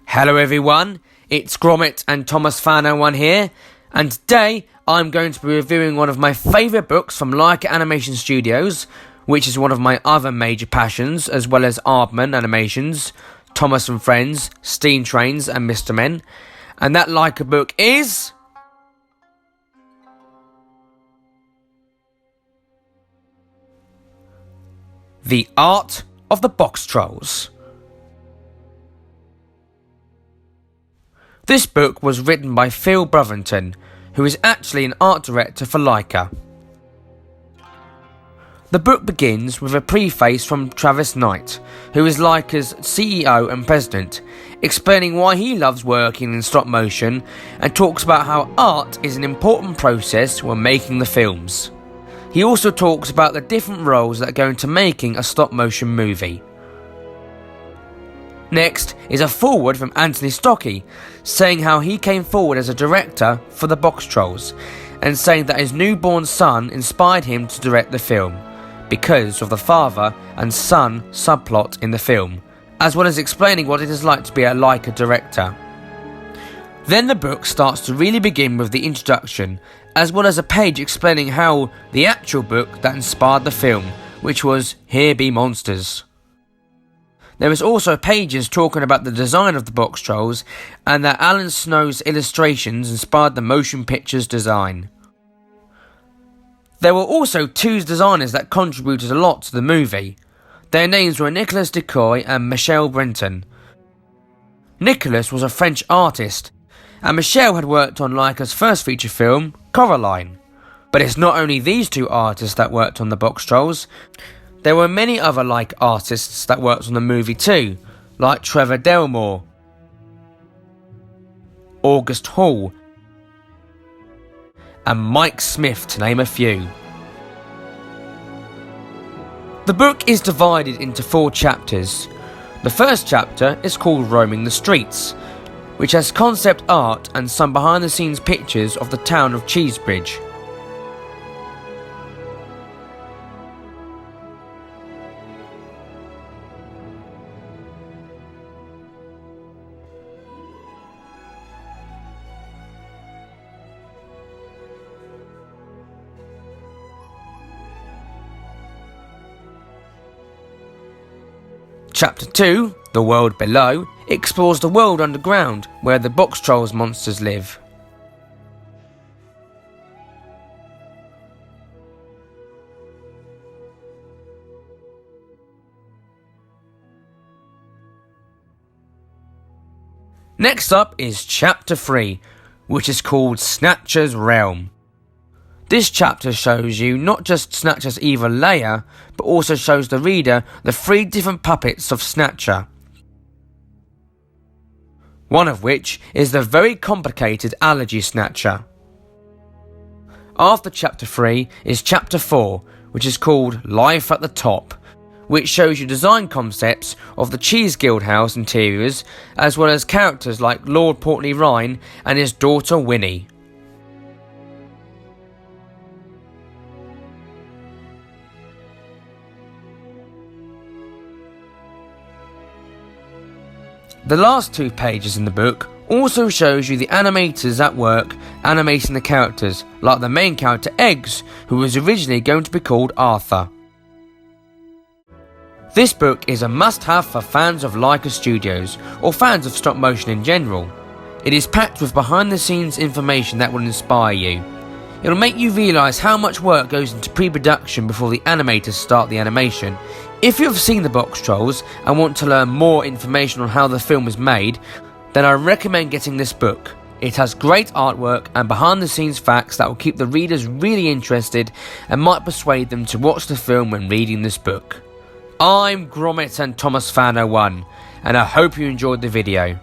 Hello everyone, it's Gromit&ThomasFan01 here, and today I'm going to be reviewing one of my favourite books from Laika Animation Studios, which is one of my other major passions, as well as Aardman Animations, Thomas and Friends, Steam Trains and Mr. Men, and that Laika book is... The Art of the Boxtrolls. This book was written by Phil Brotherton, who is actually an art director for Laika. The book begins with a preface from Travis Knight, who is Laika's CEO and president, explaining why he loves working in stop motion and talks about how art is an important process when making the films. He also talks about the different roles that go into making a stop motion movie. Next is a foreword from Anthony Stocky, saying how he came forward as a director for the Boxtrolls, and saying that his newborn son inspired him to direct the film, because of the father and son subplot in the film, as well as explaining what it is like to be a Laika director. Then the book starts to really begin with the introduction, as well as a page explaining how the actual book that inspired the film, which was Here Be Monsters. There is also pages talking about the design of the Boxtrolls and that Alan Snow's illustrations inspired the motion picture's design. There were also two designers that contributed a lot to the movie. Their names were Nicolas Decoy and Michel Brenton. Nicolas was a French artist, and Michel had worked on Laika's first feature film, Coraline. But it's not only these two artists that worked on the Boxtrolls. There were many other Laika artists that worked on the movie too, like Trevor Delmore, August Hall, and Mike Smith, to name a few. The book is divided into 4 chapters. The first chapter is called Roaming the Streets, which has concept art and some behind the scenes pictures of the town of Cheesebridge. Chapter 2, The World Below, explores the world underground where the Boxtrolls monsters live. Next up is Chapter 3, which is called Snatcher's Realm. This chapter shows you not just Snatcher's evil lair, but also shows the reader the 3 different puppets of Snatcher. One of which is the very complicated Allergy Snatcher. After Chapter 3 is Chapter 4, which is called Life at the Top, which shows you design concepts of the Cheese Guild house interiors, as well as characters like Lord Portney Rhine and his daughter Winnie. The last 2 pages in the book also shows you the animators at work animating the characters, like the main character Eggs, who was originally going to be called Arthur. This book is a must-have for fans of Laika Studios, or fans of stop motion in general. It is packed with behind-the-scenes information that will inspire you. It will make you realise how much work goes into pre-production before the animators start the animation. If you have seen the Boxtrolls and want to learn more information on how the film was made, then I recommend getting this book. It has great artwork and behind the scenes facts that will keep the readers really interested and might persuade them to watch the film when reading this book. I'm Gromit&ThomasFan01, and I hope you enjoyed the video.